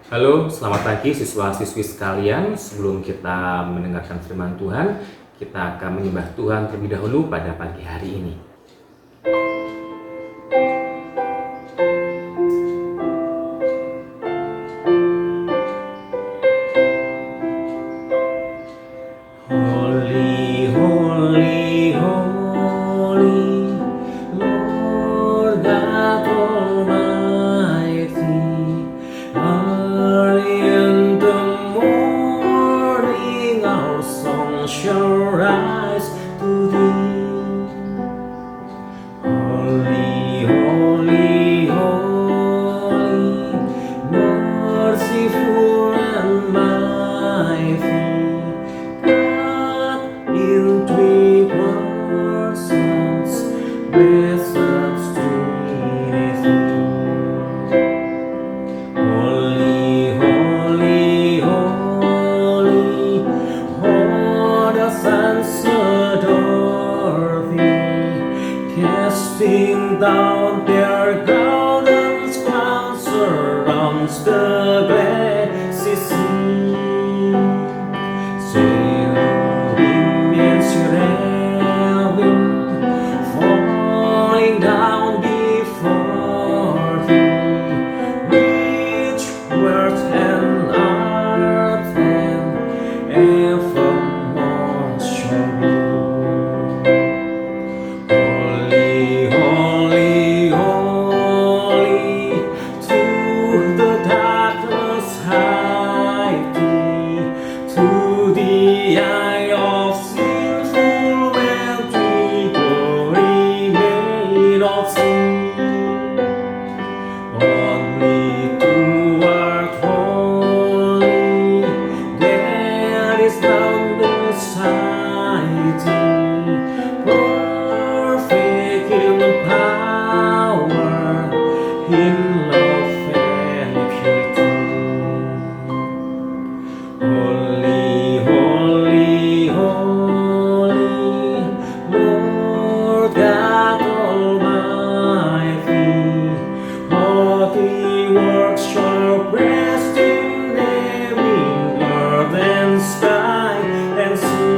Halo, selamat pagi siswa-siswi sekalian. Sebelum kita mendengarkan firman Tuhan, kita akan menyembah Tuhan terlebih dahulu pada pagi hari ini. Holy, holy, holy, Lord God Almighty. Early in the morning, our song shall rise to Thee. Holy, holy, holy, merciful and mighty, God in three persons, blessed Trinity. Holy, holy, holy, all the saints adore Thee, casting down their golden crowns surrounds the glassy sea. Cherubim and cherubim falling down before Thee, which words and art and evermore shall be. Holy, holy, holy, through the darkness hide Thee, to the eye of sinful man, Thee glory made of sin. Only Thou art holy, there is none beside Thee, perfect in power, in love and purity. Holy, holy, holy, Lord God Almighty, all Thy works shall rest in them in earth and sky and sea.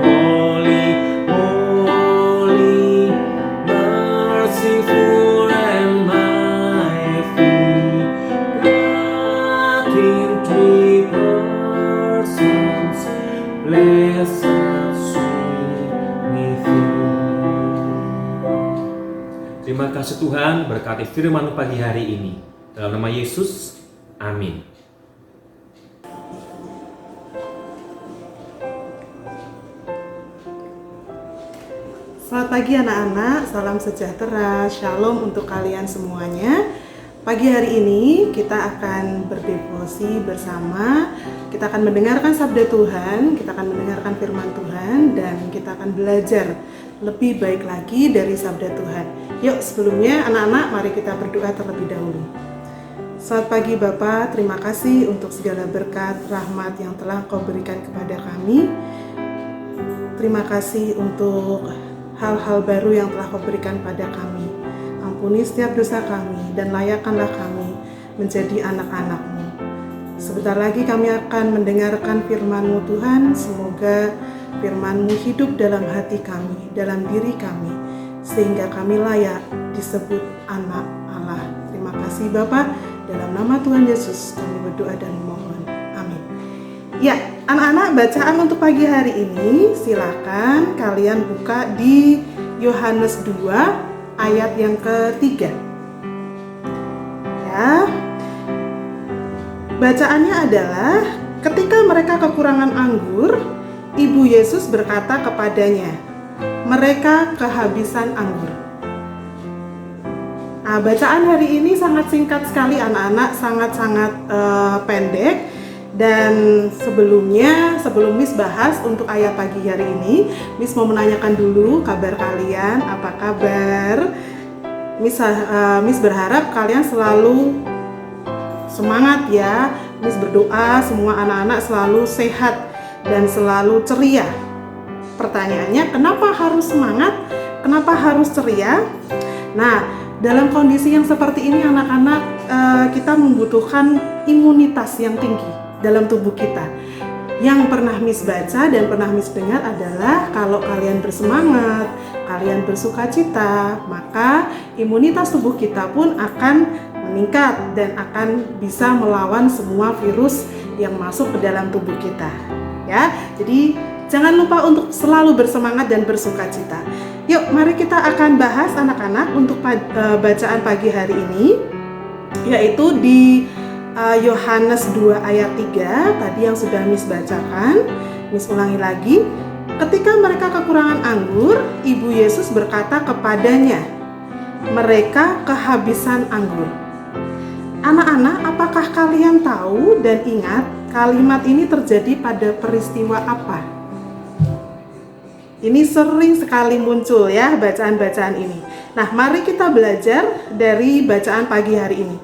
Holy, holy, merciful and mighty, God in three persons, blessed Trinity. Terima kasih Tuhan, berkati firman pagi hari ini. Dalam nama Yesus, amin. Selamat pagi anak-anak, salam sejahtera, shalom untuk kalian semuanya. Pagi hari ini kita akan berdevosi bersama, kita akan mendengarkan sabda Tuhan, kita akan mendengarkan firman Tuhan, dan kita akan belajar lebih baik lagi dari sabda Tuhan. Yuk sebelumnya anak-anak mari kita berdoa terlebih dahulu. Selamat pagi Bapak, terima kasih untuk segala berkat, rahmat yang telah Kau berikan kepada kami. Terima kasih untuk hal-hal baru yang telah Kau berikan pada kami. Ampuni setiap dosa kami dan layakkanlah kami menjadi anak-anak-Mu. Sebentar lagi kami akan mendengarkan firman-Mu Tuhan. Semoga firman-Mu hidup dalam hati kami, dalam diri kami, sehingga kami layak disebut anak Allah. Terima kasih Bapa, dalam nama Tuhan Yesus kami berdoa dan mohon. Amin. Ya, anak-anak, bacaan untuk pagi hari ini silakan kalian buka di Yohanes 2 ayat yang ketiga. Ya. Bacaannya adalah, ketika mereka kekurangan anggur, Ibu Yesus berkata kepadanya, mereka kehabisan anggur. Nah, bacaan hari ini sangat singkat sekali anak-anak, sangat-sangat pendek. Dan sebelum Miss bahas untuk ayat pagi hari ini, Miss mau menanyakan dulu kabar kalian, apa kabar? Miss berharap kalian selalu semangat ya. Miss berdoa semua anak-anak selalu sehat dan selalu ceria. Pertanyaannya, kenapa harus semangat? Kenapa harus ceria? Nah, Dalam kondisi yang seperti ini anak-anak, kita membutuhkan imunitas yang tinggi dalam tubuh kita. Yang pernah Miss baca dan pernah Miss dengar adalah kalau kalian bersemangat, kalian bersukacita, maka imunitas tubuh kita pun akan meningkat dan akan bisa melawan semua virus yang masuk ke dalam tubuh kita. Ya, jadi jangan lupa untuk selalu bersemangat dan bersukacita. Yuk, mari kita akan bahas anak-anak untuk bacaan pagi hari ini, yaitu di Yohanes 2 ayat 3 tadi yang sudah Miss bacakan. Miss ulangi lagi. Ketika mereka kekurangan anggur, Ibu Yesus berkata kepadanya, mereka kehabisan anggur. Anak-anak, apakah kalian tahu dan ingat kalimat ini terjadi pada peristiwa apa? Ini sering sekali muncul ya bacaan-bacaan ini. Nah, mari kita belajar dari bacaan pagi hari ini.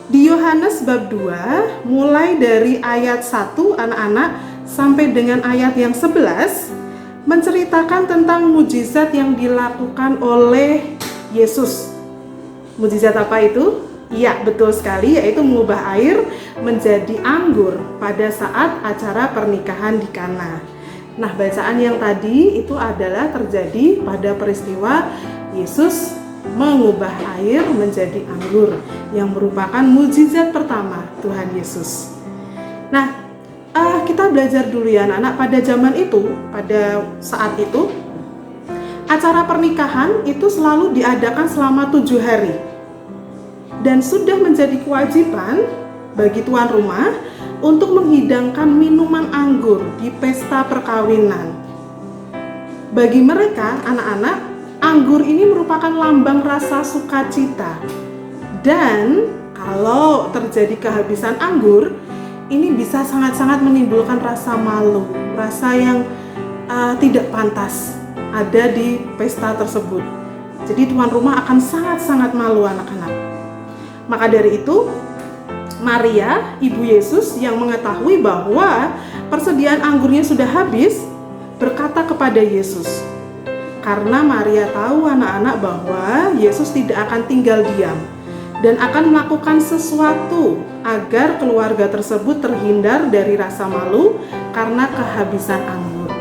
Di Yohanes bab 2, mulai dari ayat 1 anak-anak sampai dengan ayat yang 11, menceritakan tentang mujizat yang dilakukan oleh Yesus. Mujizat apa itu? Iya, betul sekali, yaitu mengubah air menjadi anggur pada saat acara pernikahan di Kana. Nah, bacaan yang tadi itu adalah terjadi pada peristiwa Yesus mengubah air menjadi anggur, yang merupakan mujizat pertama Tuhan Yesus. Nah, kita belajar dulu ya anak-anak. Pada zaman itu, pada saat itu, acara pernikahan itu selalu diadakan selama 7 hari. Dan sudah menjadi kewajiban bagi tuan rumah untuk menghidangkan minuman anggur di pesta perkawinan. Bagi mereka, anak-anak, anggur ini merupakan lambang rasa sukacita. Dan kalau terjadi kehabisan anggur, ini bisa sangat-sangat menimbulkan rasa malu, rasa yang tidak pantas ada di pesta tersebut. Jadi tuan rumah akan sangat-sangat malu anak-anak. Maka dari itu, Maria, Ibu Yesus yang mengetahui bahwa persediaan anggurnya sudah habis, berkata kepada Yesus, karena Maria tahu anak-anak bahwa Yesus tidak akan tinggal diam dan akan melakukan sesuatu agar keluarga tersebut terhindar dari rasa malu karena kehabisan anggur.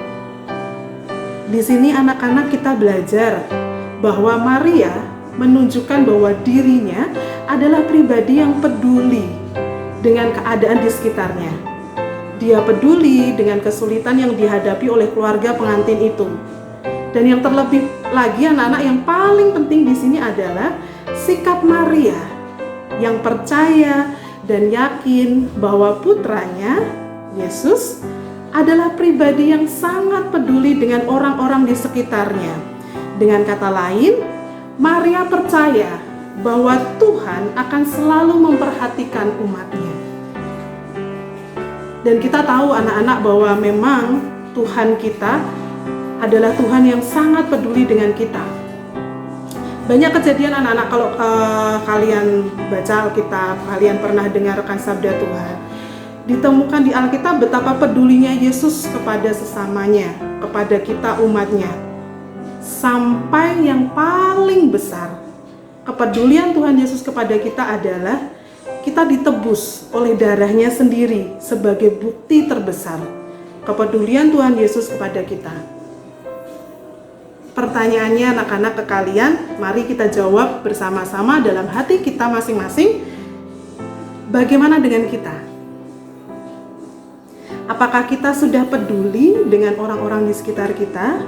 Di sini anak-anak kita belajar bahwa Maria menunjukkan bahwa dirinya adalah pribadi yang peduli dengan keadaan di sekitarnya. Dia peduli dengan kesulitan yang dihadapi oleh keluarga pengantin itu. Dan yang terlebih lagi anak-anak, yang paling penting di sini adalah sikap Maria yang percaya dan yakin bahwa putranya Yesus adalah pribadi yang sangat peduli dengan orang-orang di sekitarnya. Dengan kata lain, Maria percaya bahwa Tuhan akan selalu memperhatikan umatnya. Dan kita tahu anak-anak bahwa memang Tuhan kita adalah Tuhan yang sangat peduli dengan kita. Banyak kejadian anak-anak, kalau kalian baca Alkitab, kalian pernah dengarkan sabda Tuhan, ditemukan di Alkitab betapa pedulinya Yesus kepada sesamanya, kepada kita umatnya. Sampai yang paling besar, kepedulian Tuhan Yesus kepada kita adalah kita ditebus oleh darahnya sendiri sebagai bukti terbesar kepedulian Tuhan Yesus kepada kita. Pertanyaannya anak-anak ke kalian, mari kita jawab bersama-sama dalam hati kita masing-masing. Bagaimana dengan kita? Apakah kita sudah peduli dengan orang-orang di sekitar kita?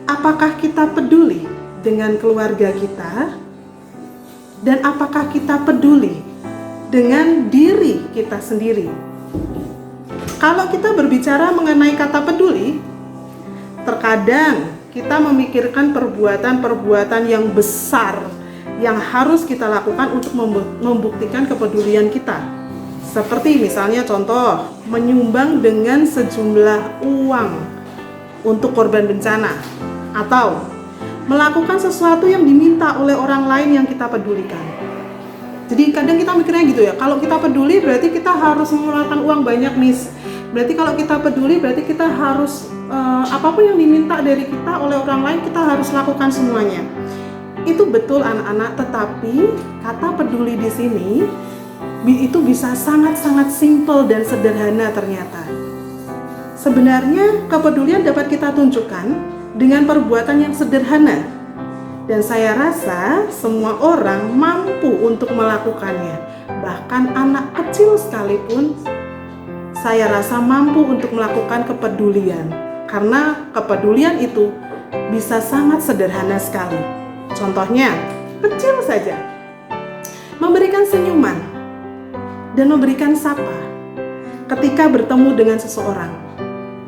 Apakah kita peduli dengan keluarga kita? Dan apakah kita peduli dengan diri kita sendiri? Kalau kita berbicara mengenai kata peduli, terkadang kita memikirkan perbuatan-perbuatan yang besar yang harus kita lakukan untuk membuktikan kepedulian kita. Seperti misalnya contoh, menyumbang dengan sejumlah uang untuk korban bencana, atau melakukan sesuatu yang diminta oleh orang lain yang kita pedulikan. Jadi kadang kita mikirnya gitu ya, kalau kita peduli berarti kita harus mengeluarkan uang banyak, Miss. Berarti kalau kita peduli berarti kita harus apapun yang diminta dari kita oleh orang lain, kita harus lakukan semuanya. Itu betul anak-anak, tetapi kata peduli di sini itu bisa sangat-sangat simpel dan sederhana ternyata. Sebenarnya kepedulian dapat kita tunjukkan dengan perbuatan yang sederhana. Dan saya rasa semua orang mampu untuk melakukannya. Bahkan anak kecil sekalipun saya rasa mampu untuk melakukan kepedulian. Karena kepedulian itu bisa sangat sederhana sekali. Contohnya, kecil saja. Memberikan senyuman dan memberikan sapa ketika bertemu dengan seseorang.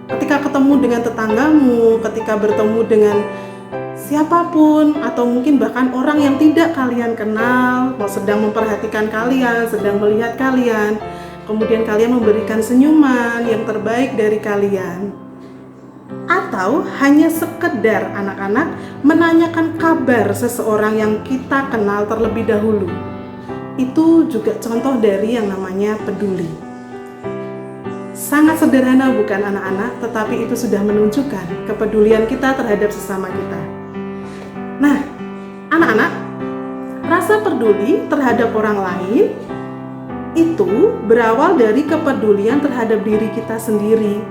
Ketika ketemu dengan tetanggamu, ketika bertemu dengan siapapun, atau mungkin bahkan orang yang tidak kalian kenal, sedang memperhatikan kalian, sedang melihat kalian, kemudian kalian memberikan senyuman yang terbaik dari kalian. Atau hanya sekedar anak-anak menanyakan kabar seseorang yang kita kenal terlebih dahulu. Itu juga contoh dari yang namanya peduli. Sangat sederhana bukan anak-anak, tetapi itu sudah menunjukkan kepedulian kita terhadap sesama kita. Nah, anak-anak, rasa peduli terhadap orang lain itu berawal dari kepedulian terhadap diri kita sendiri.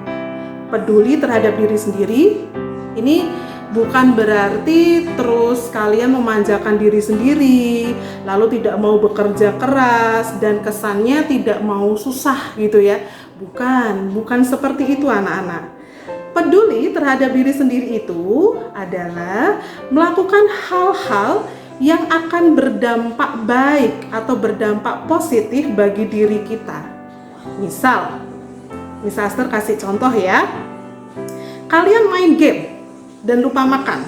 Peduli terhadap diri sendiri ini bukan berarti terus kalian memanjakan diri sendiri, lalu tidak mau bekerja keras dan kesannya tidak mau susah gitu ya. Bukan seperti itu anak-anak. Peduli terhadap diri sendiri itu adalah melakukan hal-hal yang akan berdampak baik atau berdampak positif bagi diri kita. Misal Esther kasih contoh ya. Kalian main game dan lupa makan.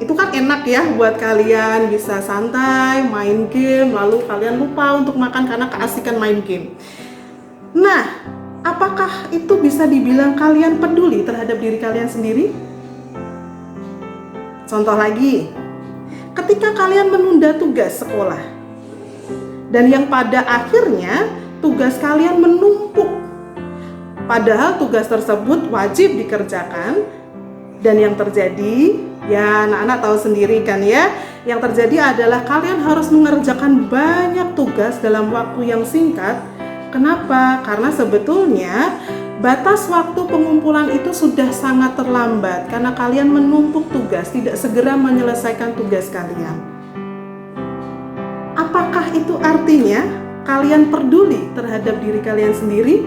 Itu kan enak ya buat kalian, bisa santai main game lalu kalian lupa untuk makan karena keasikan main game. Nah, apakah itu bisa dibilang kalian peduli terhadap diri kalian sendiri? Contoh lagi, ketika kalian menunda tugas sekolah dan yang pada akhirnya tugas kalian menumpuk, padahal tugas tersebut wajib dikerjakan, dan yang terjadi, ya anak-anak tahu sendiri kan ya, yang terjadi adalah kalian harus mengerjakan banyak tugas dalam waktu yang singkat. Kenapa? Karena sebetulnya batas waktu pengumpulan itu sudah sangat terlambat karena kalian menumpuk tugas, tidak segera menyelesaikan tugas kalian. Apakah itu artinya kalian peduli terhadap diri kalian sendiri?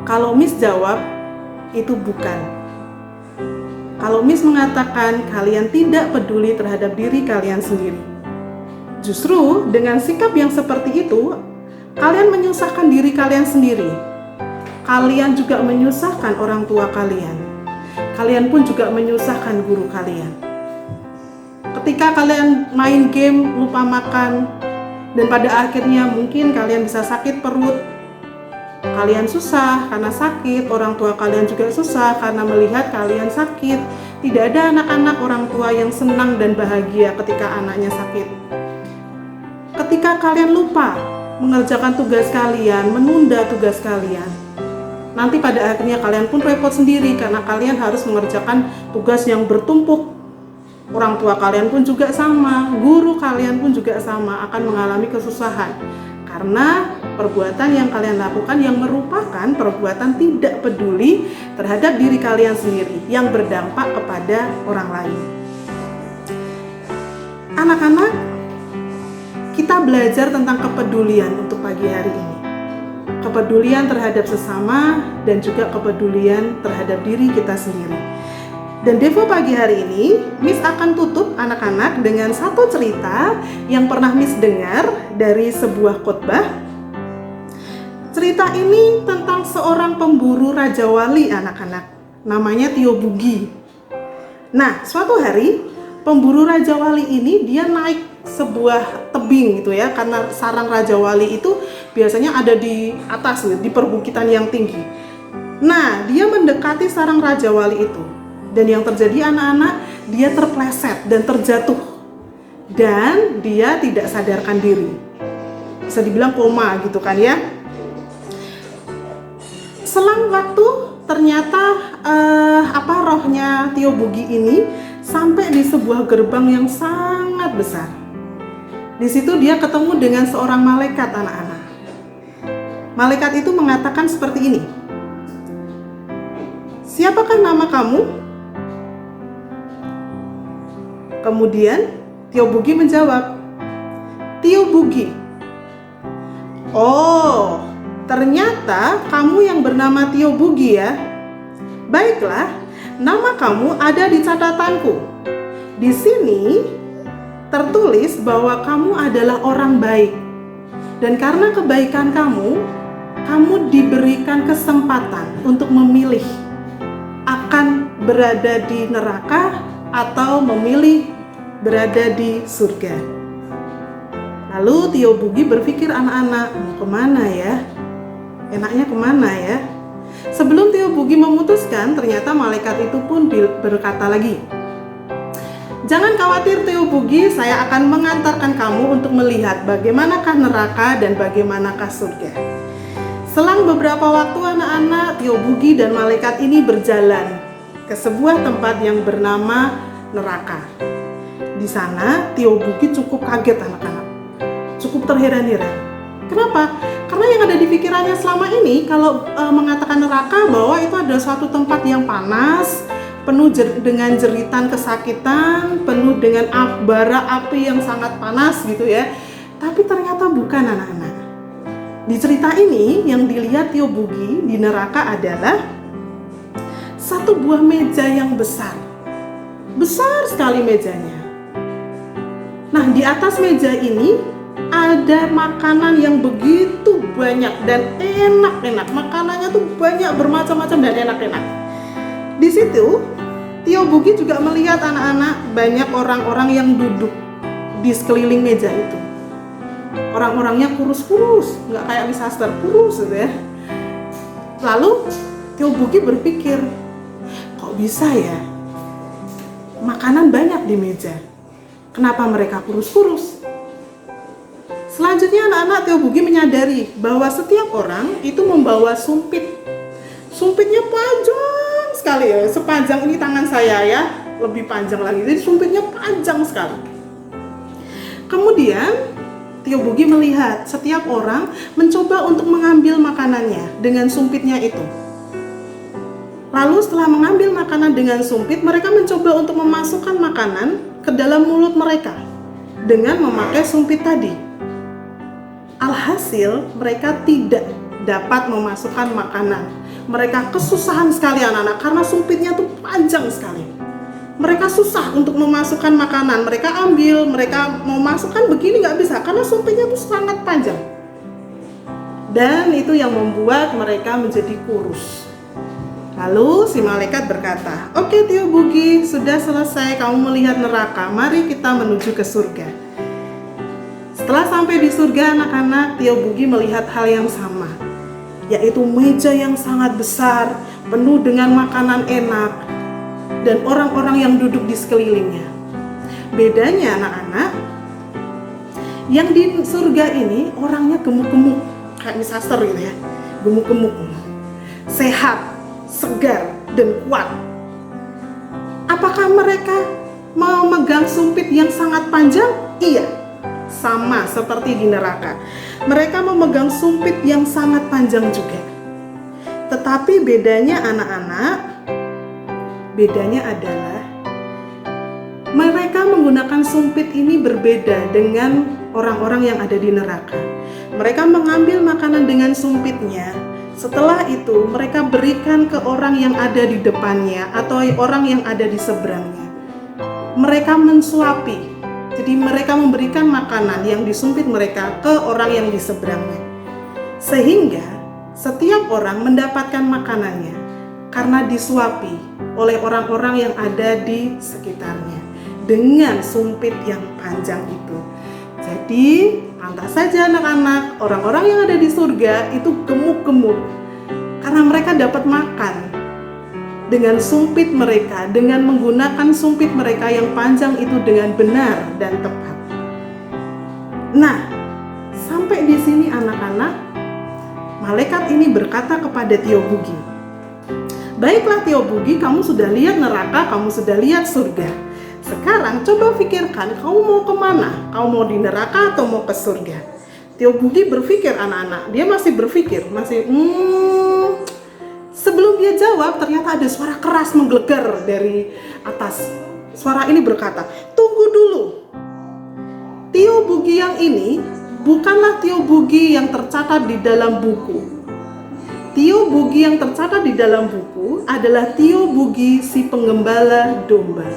Kalau Miss jawab, itu bukan. Kalau Miss mengatakan kalian tidak peduli terhadap diri kalian sendiri. Justru dengan sikap yang seperti itu, kalian menyusahkan diri kalian sendiri. Kalian juga menyusahkan orang tua kalian. Kalian pun juga menyusahkan guru kalian. Ketika kalian main game lupa makan, dan pada akhirnya mungkin kalian bisa sakit perut. Kalian susah karena sakit, orang tua kalian juga susah karena melihat kalian sakit. Tidak ada anak-anak orang tua yang senang dan bahagia ketika anaknya sakit. Ketika kalian lupa mengerjakan tugas kalian, menunda tugas kalian, nanti pada akhirnya kalian pun repot sendiri karena kalian harus mengerjakan tugas yang bertumpuk. Orang tua kalian pun juga sama, guru kalian pun juga sama, akan mengalami kesusahan karena perbuatan yang kalian lakukan yang merupakan perbuatan tidak peduli terhadap diri kalian sendiri yang berdampak kepada orang lain. Anak-anak, kita belajar tentang kepedulian untuk pagi hari ini. Kepedulian terhadap sesama dan juga kepedulian terhadap diri kita sendiri. Dan Devo pagi hari ini, Miss akan tutup anak-anak dengan satu cerita yang pernah Miss dengar dari sebuah khotbah. Cerita ini tentang seorang pemburu Raja Wali anak-anak. Namanya Tio Bugi. Nah, suatu hari pemburu Raja Wali ini dia naik sebuah tebing gitu ya, karena sarang Raja Wali itu biasanya ada di atas di perbukitan yang tinggi. Nah, dia mendekati sarang Raja Wali itu. Dan yang terjadi anak-anak, dia terpleset dan terjatuh. Dan dia tidak sadarkan diri. Bisa dibilang koma gitu kan ya. Selang waktu ternyata rohnya Tio Bugi ini sampai di sebuah gerbang yang sangat besar. Di situ dia ketemu dengan seorang malaikat, anak-anak. Malaikat itu mengatakan seperti ini, "Siapakah nama kamu?" Kemudian Tio Bugi menjawab, "Tio Bugi." "Oh, ternyata kamu yang bernama Tio Bugi ya. Baiklah, nama kamu ada di catatanku. Di sini tertulis bahwa kamu adalah orang baik. Dan karena kebaikan kamu diberikan kesempatan untuk memilih akan berada di neraka atau memilih berada di surga." Lalu Tio Bugi berpikir, anak-anak, mau kemana ya? Enaknya kemana ya? Sebelum Tio Bugi memutuskan, ternyata malaikat itu pun berkata lagi, "Jangan khawatir Tio Bugi, saya akan mengantarkan kamu untuk melihat bagaimanakah neraka dan bagaimanakah surga." Selang beberapa waktu, anak-anak, Tio Bugi dan malaikat ini berjalan ke sebuah tempat yang bernama neraka. Di sana Tio Bugi cukup kaget, anak-anak. Cukup terheran-heran. Kenapa? Karena yang ada di pikirannya selama ini kalau mengatakan neraka bahwa itu adalah suatu tempat yang panas, penuh dengan jeritan kesakitan, penuh dengan bara api yang sangat panas gitu ya. Tapi ternyata bukan, anak-anak. Di cerita ini yang dilihat Tio Bugi di neraka adalah satu buah meja yang besar. Besar sekali mejanya. Nah, di atas meja ini ada makanan yang begitu banyak dan enak-enak. Makanannya tuh banyak, bermacam-macam dan enak-enak. Di situ Tio Bugi juga melihat, anak-anak, banyak orang-orang yang duduk di sekeliling meja itu. Orang-orangnya kurus-kurus, nggak kayak Misaster, kurus gitu ya. Lalu Tio Bugi berpikir, kok bisa ya makanan banyak di meja? Kenapa mereka kurus-kurus? Selanjutnya anak-anak, Tio Bugi menyadari bahwa setiap orang itu membawa sumpit. Sumpitnya panjang sekali ya, sepanjang ini tangan saya ya, lebih panjang lagi. Jadi sumpitnya panjang sekali. Kemudian Tio Bugi melihat setiap orang mencoba untuk mengambil makanannya dengan sumpitnya itu. Lalu setelah mengambil makanan dengan sumpit, mereka mencoba untuk memasukkan makanan ke dalam mulut mereka dengan memakai sumpit tadi. Alhasil mereka tidak dapat memasukkan makanan. Mereka kesusahan sekali, anak-anak, karena sumpitnya tuh panjang sekali. Mereka susah untuk memasukkan makanan. Mereka ambil, mereka mau masukkan begini nggak bisa karena sumpitnya tuh sangat panjang. Dan itu yang membuat mereka menjadi kurus. Lalu si malaikat berkata, "Oke Tio Bugi, sudah selesai kamu melihat neraka. Mari kita menuju ke surga." Setelah sampai di surga, anak-anak, Tio Bugi melihat hal yang sama, yaitu meja yang sangat besar, penuh dengan makanan enak, dan orang-orang yang duduk di sekelilingnya. Bedanya, anak-anak, yang di surga ini orangnya gemuk-gemuk, kayak Misaster gitu ya, gemuk-gemuk, sehat, segar, dan kuat. Apakah mereka memegang sumpit yang sangat panjang? Iya, sama seperti di neraka. Mereka memegang sumpit yang sangat panjang juga. Tetapi bedanya, anak-anak, bedanya adalah mereka menggunakan sumpit ini berbeda dengan orang-orang yang ada di neraka. Mereka mengambil makanan dengan sumpitnya. Setelah itu mereka berikan ke orang yang ada di depannya atau orang yang ada di seberangnya. Mereka mensuapi. Jadi mereka memberikan makanan yang disumpit mereka ke orang yang di seberangnya. Sehingga setiap orang mendapatkan makanannya karena disuapi oleh orang-orang yang ada di sekitarnya dengan sumpit yang panjang itu. Jadi pantas saja anak-anak, orang-orang yang ada di surga itu gemuk-gemuk karena mereka dapat makan dengan sumpit mereka, dengan menggunakan sumpit mereka yang panjang itu dengan benar dan tepat. Nah, sampai di sini anak-anak, malaikat ini berkata kepada Tio Bugi, "Baiklah Tio Bugi, kamu sudah lihat neraka, kamu sudah lihat surga. Sekarang coba pikirkan, kamu mau kemana? Kamu mau di neraka atau mau ke surga? Tio Bugi berpikir, anak-anak, dia masih berpikir, sebelum dia jawab, ternyata ada suara keras menggelegar dari atas. Suara ini berkata, tunggu dulu. Tio Bugi yang ini bukanlah Tio Bugi yang tercatat di dalam buku. Tio Bugi yang tercatat di dalam buku adalah Tio Bugi si penggembala domba.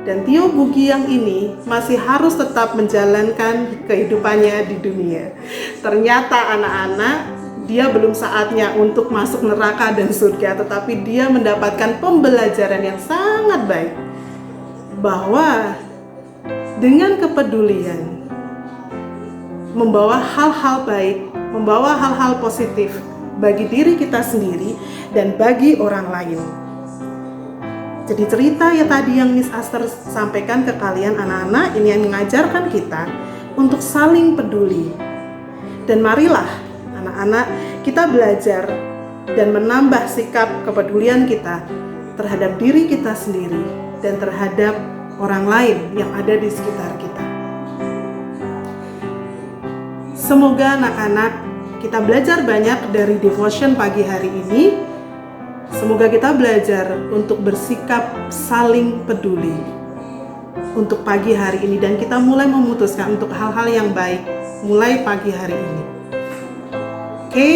Dan Tio Bugi yang ini masih harus tetap menjalankan kehidupannya di dunia. Ternyata anak-anak, dia belum saatnya untuk masuk neraka dan surga, tetapi dia mendapatkan pembelajaran yang sangat baik. Bahwa dengan kepedulian, membawa hal-hal baik, membawa hal-hal positif bagi diri kita sendiri dan bagi orang lain. Jadi cerita ya tadi yang Miss Aster sampaikan ke kalian anak-anak, ini yang mengajarkan kita untuk saling peduli. Dan marilah anak-anak kita belajar dan menambah sikap kepedulian kita terhadap diri kita sendiri dan terhadap orang lain yang ada di sekitar kita. Semoga anak-anak kita belajar banyak dari devotion pagi hari ini. Semoga kita belajar untuk bersikap saling peduli untuk pagi hari ini, dan kita mulai memutuskan untuk hal-hal yang baik mulai pagi hari ini. Oke,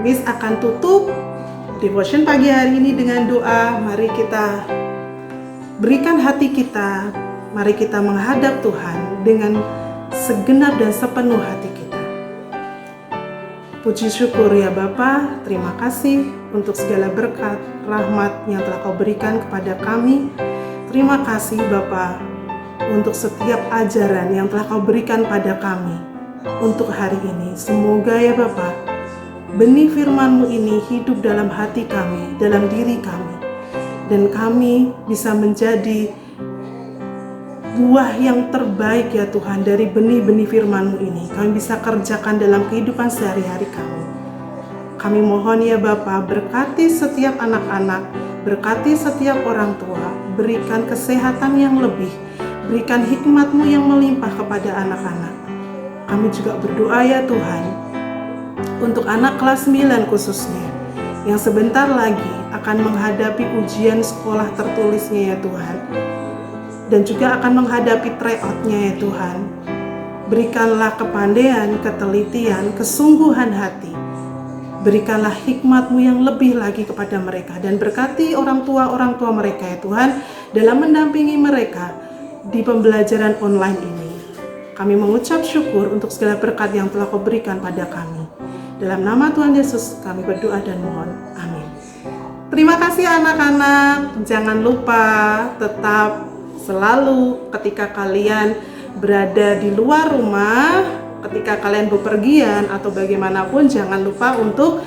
Miss akan tutup devotion pagi hari ini dengan doa. Mari kita berikan hati kita, mari kita menghadap Tuhan dengan segenap dan sepenuh hati kita. Puji syukur ya Bapa, terima kasih untuk segala berkat, rahmat yang telah Kau berikan kepada kami. Terima kasih Bapa untuk setiap ajaran yang telah Kau berikan pada kami untuk hari ini. Semoga ya Bapa, benih firman-Mu ini hidup dalam hati kami, dalam diri kami, dan kami bisa menjadi buah yang terbaik ya Tuhan dari benih-benih firman-Mu ini. Kami bisa kerjakan dalam kehidupan sehari-hari kami. Kami mohon ya Bapa, berkati setiap anak-anak, berkati setiap orang tua, berikan kesehatan yang lebih, berikan hikmat-Mu yang melimpah kepada anak-anak. Kami juga berdoa ya Tuhan, untuk anak kelas 9 khususnya, yang sebentar lagi akan menghadapi ujian sekolah tertulisnya ya Tuhan, dan juga akan menghadapi tryout-nya ya Tuhan. Berikanlah kepandaian, ketelitian, kesungguhan hati. Berikanlah hikmat-Mu yang lebih lagi kepada mereka, dan berkati orang tua mereka ya Tuhan dalam mendampingi mereka di pembelajaran online ini. Kami mengucap syukur untuk segala berkat yang telah Kau berikan pada kami. Dalam nama Tuhan Yesus kami berdoa dan mohon. Amin. Terima kasih anak-anak. Jangan lupa tetap selalu ketika kalian berada di luar rumah, ketika kalian bepergian atau bagaimanapun, jangan lupa untuk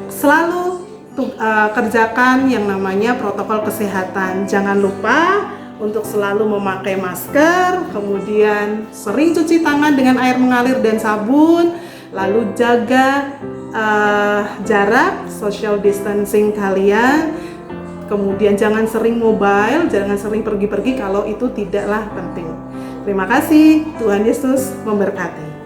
selalu kerjakan yang namanya protokol kesehatan. Jangan lupa untuk selalu memakai masker, kemudian sering cuci tangan dengan air mengalir dan sabun, lalu jaga jarak, social distancing kalian. Kemudian jangan sering mobile, jangan sering pergi-pergi kalau itu tidaklah penting. Terima kasih, Tuhan Yesus memberkati.